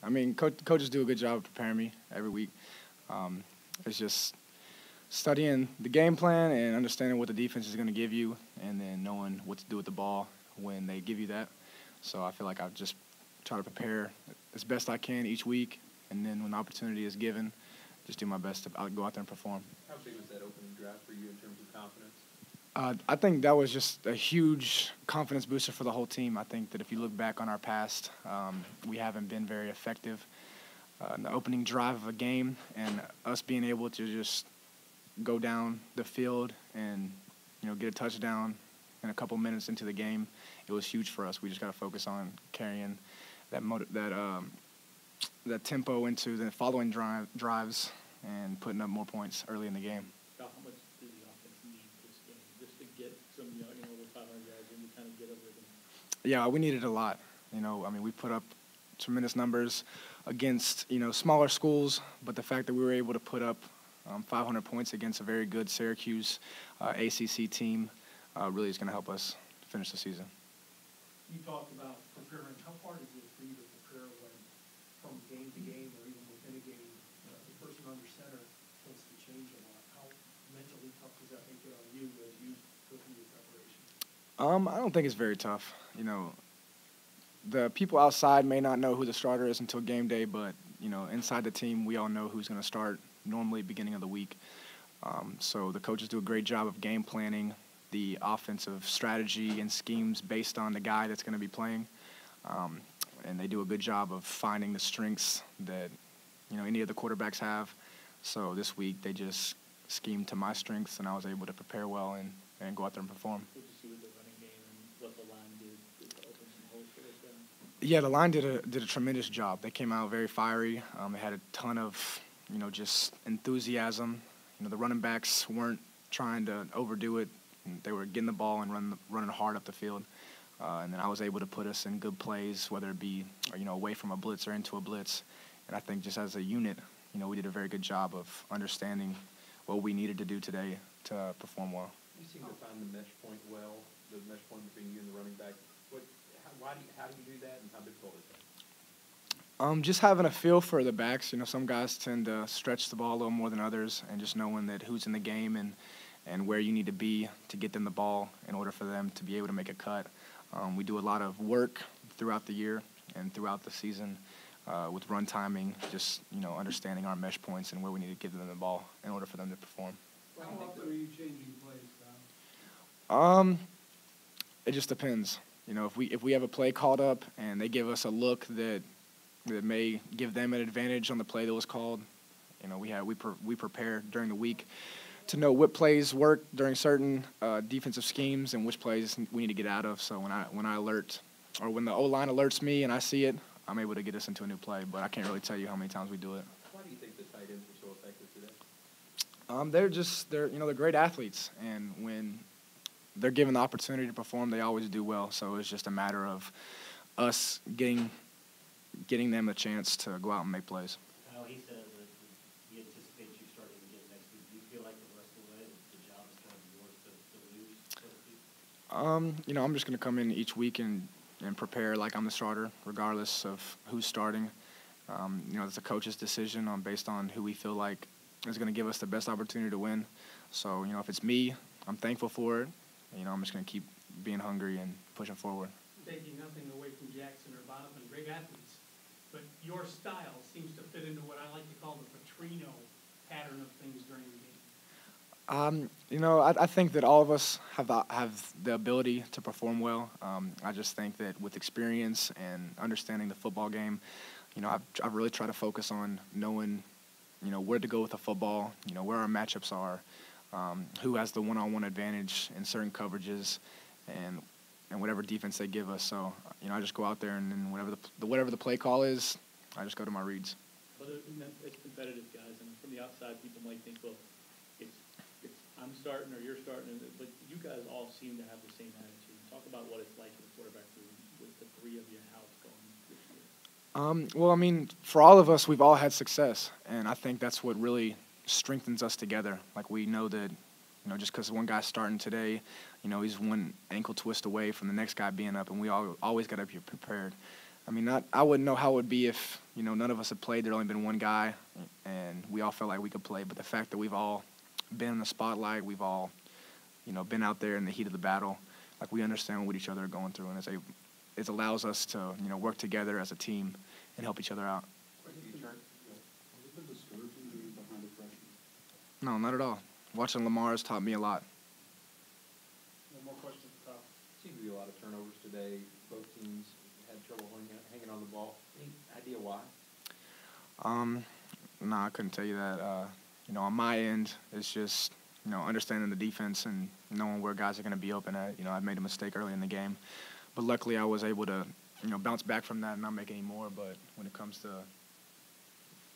I mean, coaches do a good job of preparing me every week. It's just studying the game plan and understanding what the defense is going to give you, and then knowing what to do with the ball when they give you that. So I feel like I just try to prepare as best I can each week, and then when the opportunity is given, just do my best to go out there and perform. How big was that opening drive for you in terms of confidence? I think that was just a huge confidence booster for the whole team. I think that if you look back on our past, we haven't been very effective in the opening drive of a game, and us being able to just go down the field and get a touchdown in a couple minutes into the game, it was huge for us. We just got to focus on carrying that tempo into the following drives and putting up more points early in the game. How much does the offense need this game just to get some, over 500 yards and to kind of get a rhythm? Yeah, we needed a lot. We put up tremendous numbers against, smaller schools, but the fact that we were able to put up 500 points against a very good Syracuse ACC team really is going to help us finish the season. You talked about preparing. How hard is it for you to prepare when, from game to game or even within a game, the person under center tends to change a lot? How mentally tough does that make it on you as you go through your preparation? I don't think it's very tough. The people outside may not know who the starter is until game day, but, inside the team, we all know who's going to start normally beginning of the week. So the coaches do a great job of game planning the offensive strategy and schemes based on the guy that's going to be playing. And they do a good job of finding the strengths that, any of the quarterbacks have. So this week they just schemed to my strengths, and I was able to prepare well and go out there and perform. What did you see with the running game and what the line did to open some holes for us there? Yeah, the line did a tremendous job. They came out very fiery. They had a ton of, just enthusiasm. The running backs weren't trying to overdo it. They were getting the ball and running hard up the field. And then I was able to put us in good plays, whether it be, away from a blitz or into a blitz. And I think just as a unit, we did a very good job of understanding what we needed to do today to perform well. You seem to find the mesh point well, the mesh point between you and the running back. How do you do that, and how difficult is that? Just having a feel for the backs. Some guys tend to stretch the ball a little more than others, and just knowing that who's in the game and where you need to be to get them the ball in order for them to be able to make a cut. We do a lot of work throughout the year and throughout the season with run timing, just, understanding our mesh points and where we need to give them the ball in order for them to perform. How often are you changing plays, Kyle? It just depends. If we have a play called up and they give us a look that may give them an advantage on the play that was called, we prepare during the week to know what plays work during certain defensive schemes and which plays we need to get out of. So when I alert, or when the O-line alerts me and I see it, I'm able to get us into a new play. But I can't really tell you how many times we do it. Why do you think the tight ends were so effective today? They're great athletes, and when they're given the opportunity to perform, they always do well. So it's just a matter of us getting them a chance to go out and make plays. He says that he anticipates you starting again next week. Do you feel like the rest of the way the job is kind of yours to lose, so to speak? I'm just going to come in each week and prepare like I'm the starter, regardless of who's starting. It's a coach's decision based on who we feel like is going to give us the best opportunity to win. So, if it's me, I'm thankful for it. I'm just going to keep being hungry and pushing forward. Taking nothing away from Jackson or Bonham, great athletes, but your style seems to fit into what I like to call the Petrino pattern of things during the game. I think that all of us have the ability to perform well. I just think that with experience and understanding the football game, I've really tried to focus on knowing, where to go with the football, where our matchups are, who has the one-on-one advantage in certain coverages, and whatever defense they give us. So, I just go out there and then whatever the play call is, I just go to my reads. But it's competitive, guys, and from the outside, people might think, well, it's I'm starting or you're starting, but you guys all seem to have the same attitude. Talk about what it's like for the quarterback room with the three of you and how it's going this year. For all of us, we've all had success, and I think that's what really strengthens us together. Like, we know that, just because one guy's starting today, he's one ankle twist away from the next guy being up, and we always got to be prepared. I mean, I wouldn't know how it would be if, none of us had played. There'd only been one guy, and we all felt like we could play. But the fact that we've all been in the spotlight, we've all, been out there in the heat of the battle, like we understand what each other are going through, and it allows us to, work together as a team and help each other out. Has it been discouraging being behind a freshman? No, not at all. Watching Lamar has taught me a lot. No more questions, Kyle. Seemed to be a lot of turnovers today. Both teams had trouble hanging on the ball. Any idea why? No, I couldn't tell you that. On my end, it's just, understanding the defense and knowing where guys are going to be open at. I made a mistake early in the game. But luckily I was able to, bounce back from that and not make any more. But when it comes to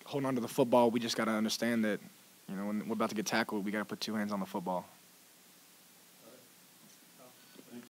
holding on to the football, we just got to understand that, when we're about to get tackled, we got to put two hands on the football.